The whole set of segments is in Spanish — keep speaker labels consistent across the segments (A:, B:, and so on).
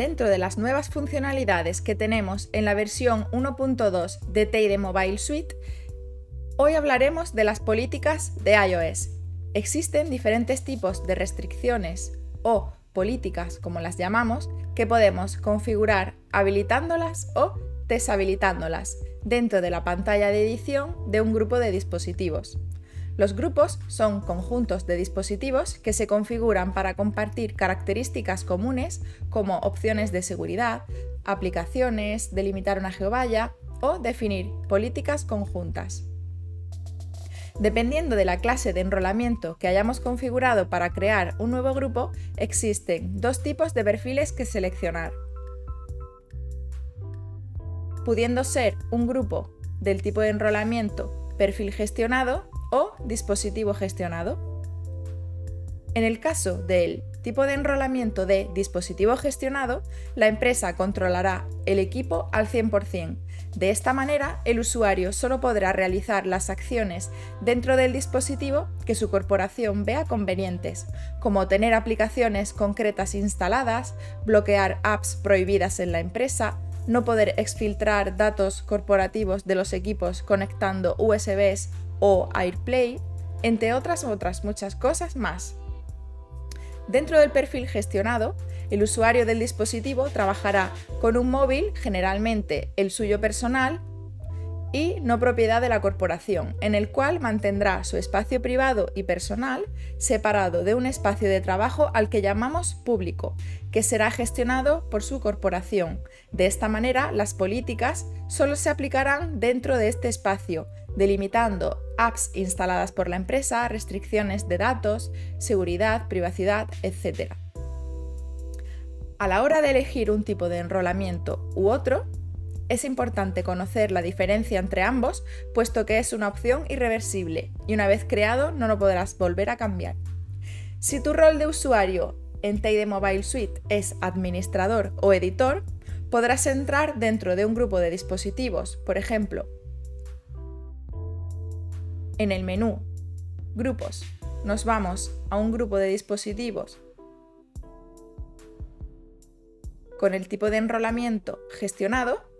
A: Dentro de las nuevas funcionalidades que tenemos en la versión 1.2 de Teide Mobile Suite, hoy hablaremos de las políticas de iOS. Existen diferentes tipos de restricciones o políticas, como las llamamos, que podemos configurar habilitándolas o deshabilitándolas dentro de la pantalla de edición de un grupo de dispositivos. Los grupos son conjuntos de dispositivos que se configuran para compartir características comunes como opciones de seguridad, aplicaciones, delimitar una geovalla o definir políticas conjuntas. Dependiendo de la clase de enrolamiento que hayamos configurado para crear un nuevo grupo, existen dos tipos de perfiles que seleccionar, pudiendo ser un grupo del tipo de enrolamiento perfil gestionado o dispositivo gestionado. En el caso del tipo de enrolamiento de dispositivo gestionado, la empresa controlará el equipo al 100%. De esta manera, el usuario solo podrá realizar las acciones dentro del dispositivo que su corporación vea convenientes, como tener aplicaciones concretas instaladas, bloquear apps prohibidas en la empresa, no poder exfiltrar datos corporativos de los equipos conectando USBs o AirPlay, entre otras muchas cosas más. Dentro del perfil gestionado, el usuario del dispositivo trabajará con un móvil, generalmente el suyo personal, y no propiedad de la corporación, en el cual mantendrá su espacio privado y personal separado de un espacio de trabajo al que llamamos público, que será gestionado por su corporación. De esta manera, las políticas solo se aplicarán dentro de este espacio, delimitando apps instaladas por la empresa, restricciones de datos, seguridad, privacidad, etc. A la hora de elegir un tipo de enrolamiento u otro, es importante conocer la diferencia entre ambos, puesto que es una opción irreversible y una vez creado no lo podrás volver a cambiar. Si tu rol de usuario en Teide Mobile Suite es administrador o editor, podrás entrar dentro de un grupo de dispositivos, por ejemplo, en el menú Grupos, nos vamos a un grupo de dispositivos con el tipo de enrolamiento gestionado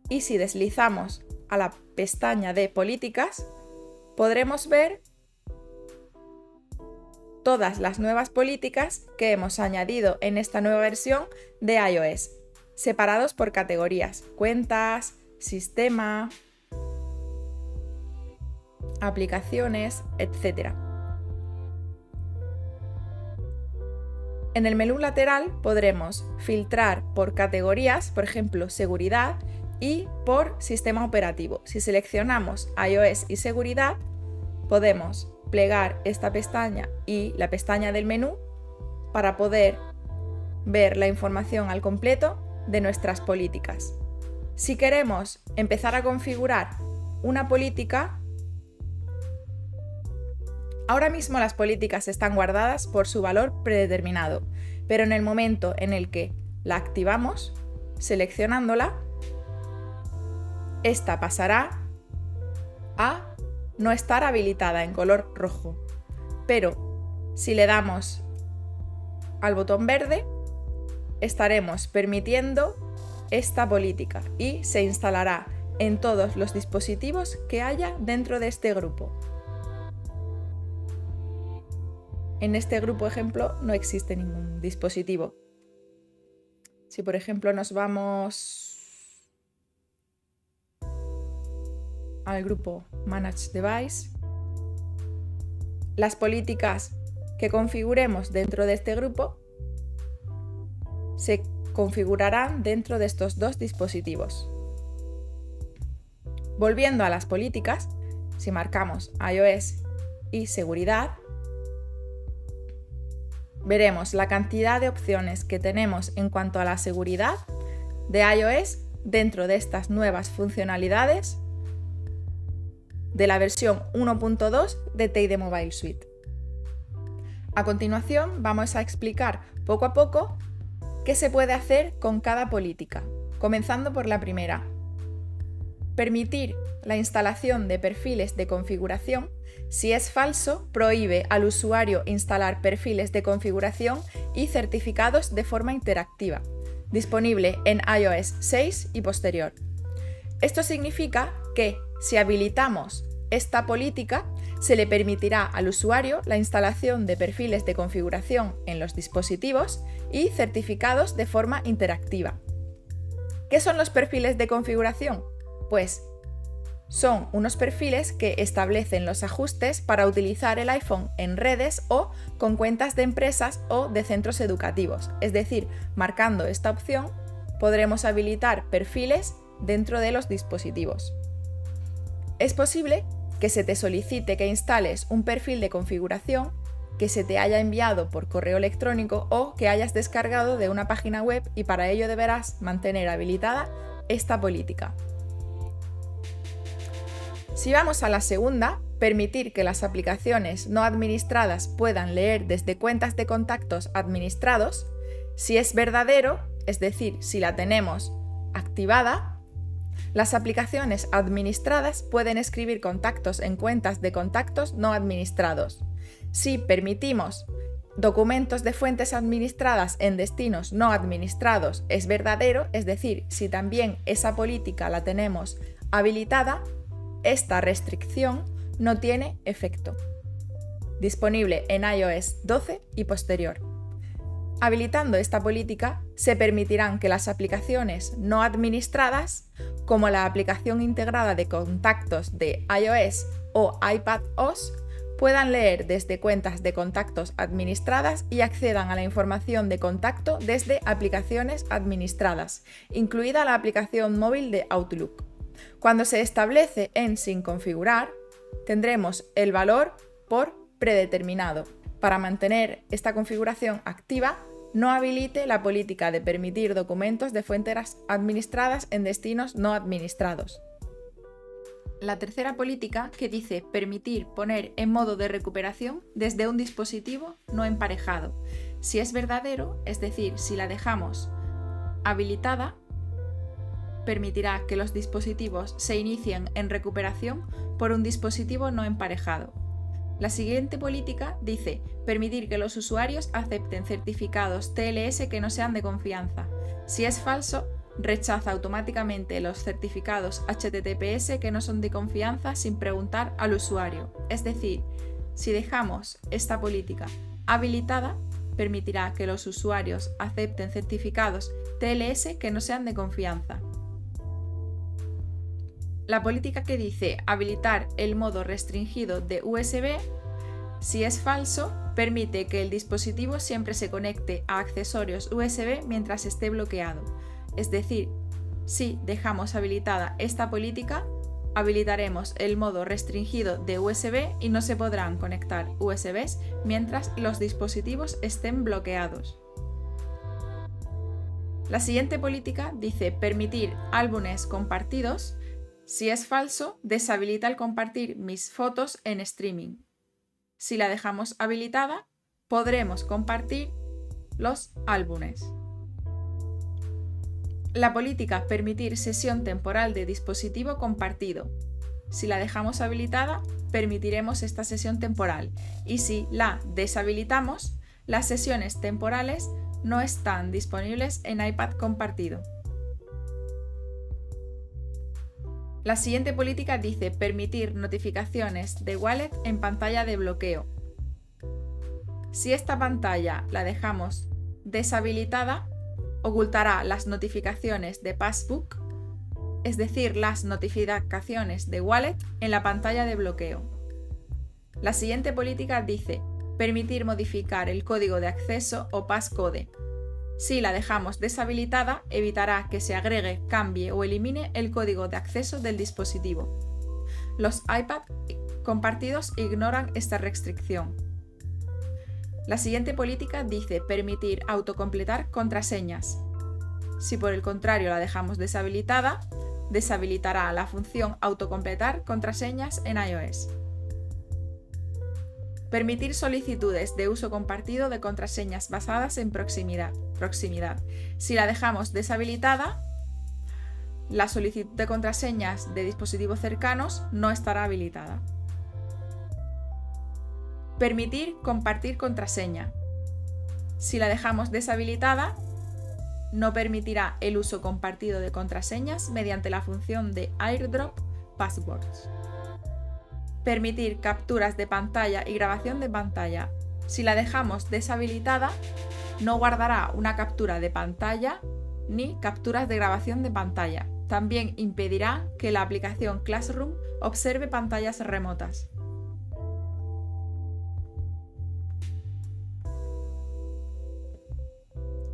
A: y si deslizamos a la pestaña de políticas, podremos ver todas las nuevas políticas que hemos añadido en esta nueva versión de iOS, separados por categorías: cuentas, sistema, aplicaciones, etc. En el menú lateral podremos filtrar por categorías, por ejemplo, seguridad, y por sistema operativo. Si seleccionamos iOS y seguridad, podemos plegar esta pestaña y la pestaña del menú para poder ver la información al completo de nuestras políticas. Si queremos empezar a configurar una política, ahora mismo las políticas están guardadas por su valor predeterminado, pero en el momento en el que la activamos, seleccionándola, esta pasará a no estar habilitada en color rojo. Pero si le damos al botón verde, estaremos permitiendo esta política y se instalará en todos los dispositivos que haya dentro de este grupo. En este grupo ejemplo no existe ningún dispositivo. Si por ejemplo nos vamos al grupo Manage Device, las políticas que configuremos dentro de este grupo se configurarán dentro de estos dos dispositivos. Volviendo a las políticas, si marcamos iOS y seguridad, veremos la cantidad de opciones que tenemos en cuanto a la seguridad de iOS dentro de estas nuevas funcionalidades de la versión 1.2 de Teide Mobile Suite. A continuación vamos a explicar poco a poco qué se puede hacer con cada política, comenzando por la primera. Permitir la instalación de perfiles de configuración. Si es falso, prohíbe al usuario instalar perfiles de configuración y certificados de forma interactiva, disponible en iOS 6 y posterior. Esto significa que si habilitamos esta política, se le permitirá al usuario la instalación de perfiles de configuración en los dispositivos y certificados de forma interactiva. ¿Qué son los perfiles de configuración? Pues son unos perfiles que establecen los ajustes para utilizar el iPhone en redes o con cuentas de empresas o de centros educativos. Es decir, marcando esta opción, podremos habilitar perfiles dentro de los dispositivos. Es posible que se te solicite que instales un perfil de configuración que se te haya enviado por correo electrónico o que hayas descargado de una página web y para ello deberás mantener habilitada esta política. Si vamos a la segunda, permitir que las aplicaciones no administradas puedan leer desde cuentas de contactos administrados, si es verdadero, es decir, si la tenemos activada, las aplicaciones administradas pueden escribir contactos en cuentas de contactos no administrados. Si permitimos documentos de fuentes administradas en destinos no administrados, es verdadero, es decir, si también esa política la tenemos habilitada, esta restricción no tiene efecto. Disponible en iOS 12 y posterior. Habilitando esta política, se permitirán que las aplicaciones no administradas, como la aplicación integrada de contactos de iOS o iPadOS, puedan leer desde cuentas de contactos administradas y accedan a la información de contacto desde aplicaciones administradas, incluida la aplicación móvil de Outlook. Cuando se establece en sin configurar, tendremos el valor por predeterminado. Para mantener esta configuración activa, no habilite la política de permitir documentos de fuentes administradas en destinos no administrados. La tercera política, que dice permitir poner en modo de recuperación desde un dispositivo no emparejado. Si es verdadero, es decir, si la dejamos habilitada, permitirá que los dispositivos se inicien en recuperación por un dispositivo no emparejado. La siguiente política dice permitir que los usuarios acepten certificados TLS que no sean de confianza. Si es falso, rechaza automáticamente los certificados HTTPS que no son de confianza sin preguntar al usuario. Es decir, si dejamos esta política habilitada, permitirá que los usuarios acepten certificados TLS que no sean de confianza. La política que dice habilitar el modo restringido de USB, si es falso, permite que el dispositivo siempre se conecte a accesorios USB mientras esté bloqueado. Es decir, si dejamos habilitada esta política, habilitaremos el modo restringido de USB y no se podrán conectar USBs mientras los dispositivos estén bloqueados. La siguiente política dice permitir álbumes compartidos. Si es falso, deshabilita el compartir mis fotos en streaming. Si la dejamos habilitada, podremos compartir los álbumes. La política permitir sesión temporal de dispositivo compartido. Si la dejamos habilitada, permitiremos esta sesión temporal. Y si la deshabilitamos, las sesiones temporales no están disponibles en iPad compartido. La siguiente política dice permitir notificaciones de Wallet en pantalla de bloqueo. Si esta pantalla la dejamos deshabilitada, ocultará las notificaciones de Passbook, es decir, las notificaciones de Wallet en la pantalla de bloqueo. La siguiente política dice permitir modificar el código de acceso o passcode. Si la dejamos deshabilitada, evitará que se agregue, cambie o elimine el código de acceso del dispositivo. Los iPad compartidos ignoran esta restricción. La siguiente política dice permitir autocompletar contraseñas. Si por el contrario la dejamos deshabilitada, deshabilitará la función autocompletar contraseñas en iOS. Permitir solicitudes de uso compartido de contraseñas basadas en proximidad. Si la dejamos deshabilitada, la solicitud de contraseñas de dispositivos cercanos no estará habilitada. Permitir compartir contraseña. Si la dejamos deshabilitada, no permitirá el uso compartido de contraseñas mediante la función de AirDrop Passwords. Permitir capturas de pantalla y grabación de pantalla. Si la dejamos deshabilitada, no guardará una captura de pantalla ni capturas de grabación de pantalla. También impedirá que la aplicación Classroom observe pantallas remotas.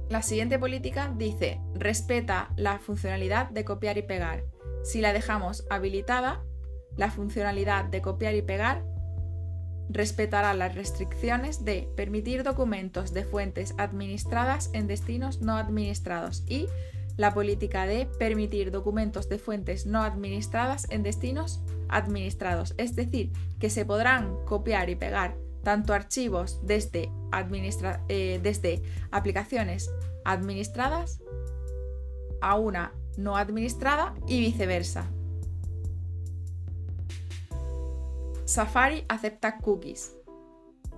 A: La siguiente política dice: respeta la funcionalidad de copiar y pegar. Si la dejamos habilitada, la funcionalidad de copiar y pegar respetará las restricciones de permitir documentos de fuentes administradas en destinos no administrados y la política de permitir documentos de fuentes no administradas en destinos administrados. Es decir, que se podrán copiar y pegar tanto archivos desde aplicaciones administradas a una no administrada y viceversa. Safari acepta cookies.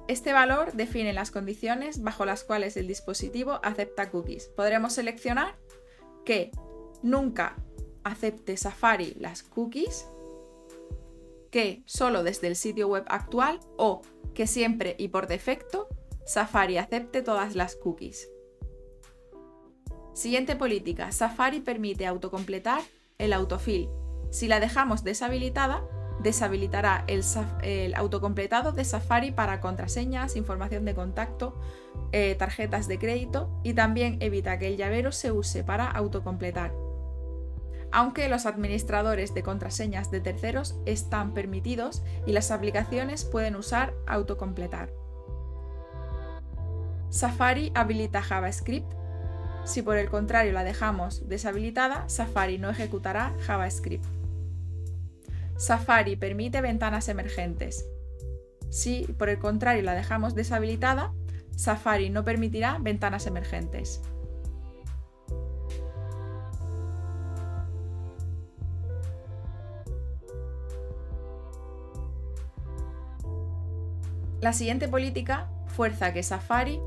A: Este valor define las condiciones bajo las cuales el dispositivo acepta cookies. Podremos seleccionar que nunca acepte Safari las cookies, que solo desde el sitio web actual o que siempre y por defecto Safari acepte todas las cookies. Siguiente política: Safari permite autocompletar el autofill. Si la dejamos deshabilitada, deshabilitará el autocompletado de Safari para contraseñas, información de contacto, tarjetas de crédito y también evita que el llavero se use para autocompletar. Aunque los administradores de contraseñas de terceros están permitidos y las aplicaciones pueden usar autocompletar. Safari habilita JavaScript. Si por el contrario la dejamos deshabilitada, Safari no ejecutará JavaScript. Safari permite ventanas emergentes. Si por el contrario la dejamos deshabilitada, Safari no permitirá ventanas emergentes. La siguiente política fuerza que Safari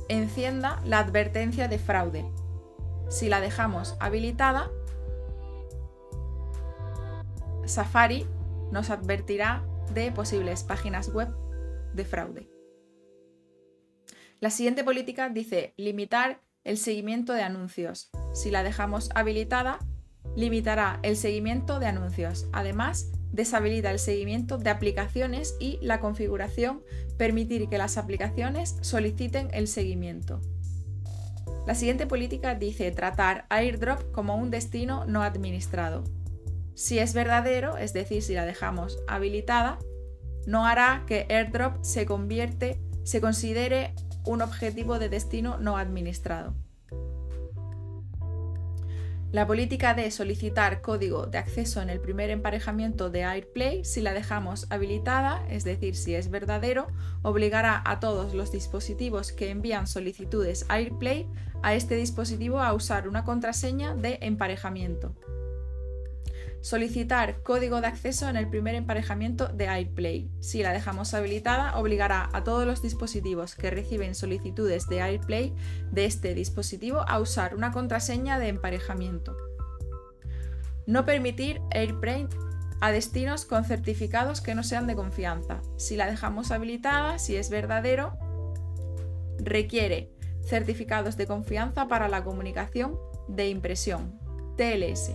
A: encienda la advertencia de fraude. Si la dejamos habilitada, Safari nos advertirá de posibles páginas web de fraude. La siguiente política dice limitar el seguimiento de anuncios. Si la dejamos habilitada, limitará el seguimiento de anuncios. Además, deshabilita el seguimiento de aplicaciones y la configuración permitir que las aplicaciones soliciten el seguimiento. La siguiente política dice tratar AirDrop como un destino no administrado. Si es verdadero, es decir, si la dejamos habilitada, no hará que AirDrop se considere un objetivo de destino no administrado. La política de solicitar código de acceso en el primer emparejamiento de AirPlay, si la dejamos habilitada, es decir, si es verdadero, obligará a todos los dispositivos que envían solicitudes AirPlay a este dispositivo a usar una contraseña de emparejamiento. Solicitar código de acceso en el primer emparejamiento de AirPlay. Si la dejamos habilitada, obligará a todos los dispositivos que reciben solicitudes de AirPlay de este dispositivo a usar una contraseña de emparejamiento. No permitir AirPlay a destinos con certificados que no sean de confianza. Si la dejamos habilitada, si es verdadero, requiere certificados de confianza para la comunicación de impresión, TLS.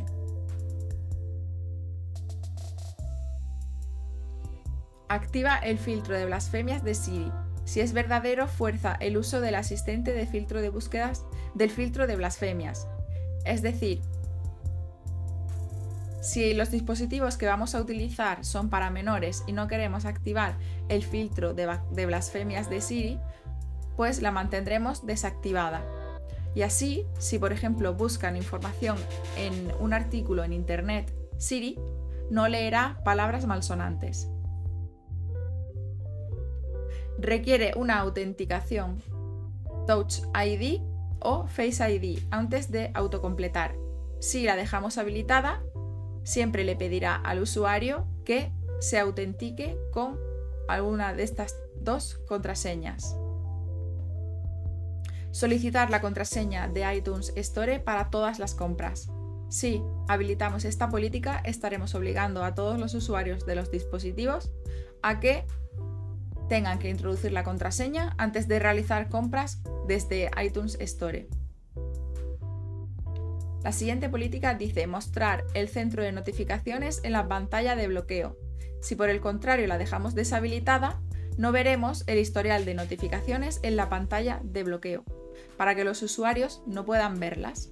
A: Activa el filtro de blasfemias de Siri. Si es verdadero, fuerza el uso del asistente de filtro de búsquedas del filtro de blasfemias. Es decir, si los dispositivos que vamos a utilizar son para menores y no queremos activar el filtro de blasfemias de Siri, pues la mantendremos desactivada. Y así, si por ejemplo buscan información en un artículo en internet, Siri no leerá palabras malsonantes. Requiere una autenticación Touch ID o Face ID antes de autocompletar. Si la dejamos habilitada, siempre le pedirá al usuario que se autentique con alguna de estas dos contraseñas. Solicitar la contraseña de iTunes Store para todas las compras. Si habilitamos esta política, estaremos obligando a todos los usuarios de los dispositivos a que tengan que introducir la contraseña antes de realizar compras desde iTunes Store. La siguiente política dice mostrar el centro de notificaciones en la pantalla de bloqueo. Si por el contrario la dejamos deshabilitada, no veremos el historial de notificaciones en la pantalla de bloqueo, para que los usuarios no puedan verlas.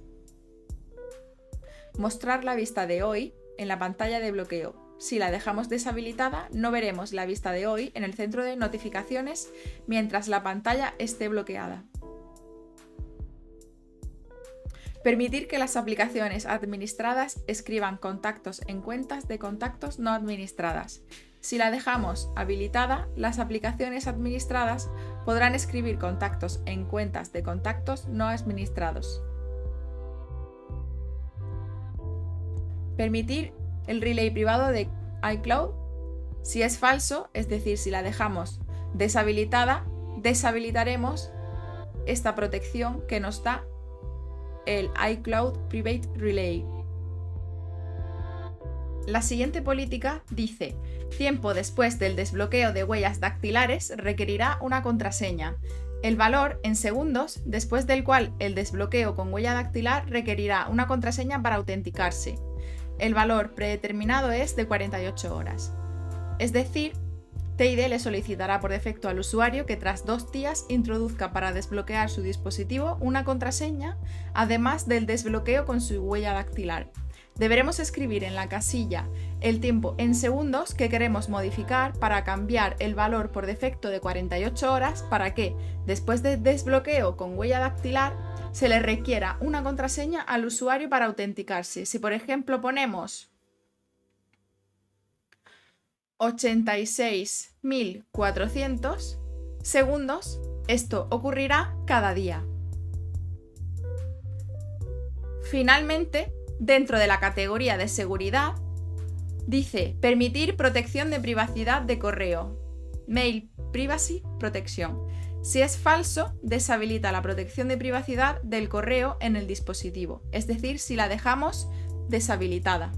A: Mostrar la vista de hoy en la pantalla de bloqueo. Si la dejamos deshabilitada, no veremos la vista de hoy en el centro de notificaciones mientras la pantalla esté bloqueada. Permitir que las aplicaciones administradas escriban contactos en cuentas de contactos no administradas. Si la dejamos habilitada, las aplicaciones administradas podrán escribir contactos en cuentas de contactos no administrados. Permitir el relay privado de iCloud. Si es falso, es decir, si la dejamos deshabilitada, deshabilitaremos esta protección que nos da el iCloud Private Relay. La siguiente política dice: tiempo después del desbloqueo de huellas dactilares requerirá una contraseña. El valor en segundos, después del cual el desbloqueo con huella dactilar requerirá una contraseña para autenticarse. El valor predeterminado es de 48 horas. Es decir, TID le solicitará por defecto al usuario que tras 2 días introduzca para desbloquear su dispositivo una contraseña, además del desbloqueo con su huella dactilar. Deberemos escribir en la casilla el tiempo en segundos que queremos modificar para cambiar el valor por defecto de 48 horas para que, después del desbloqueo con huella dactilar, se le requiera una contraseña al usuario para autenticarse. Si, por ejemplo, ponemos 86.400 segundos, esto ocurrirá cada día. Finalmente, dentro de la categoría de seguridad, dice permitir protección de privacidad de correo. Mail Privacy Protection. Si es falso, deshabilita la protección de privacidad del correo en el dispositivo, es decir, si la dejamos deshabilitada.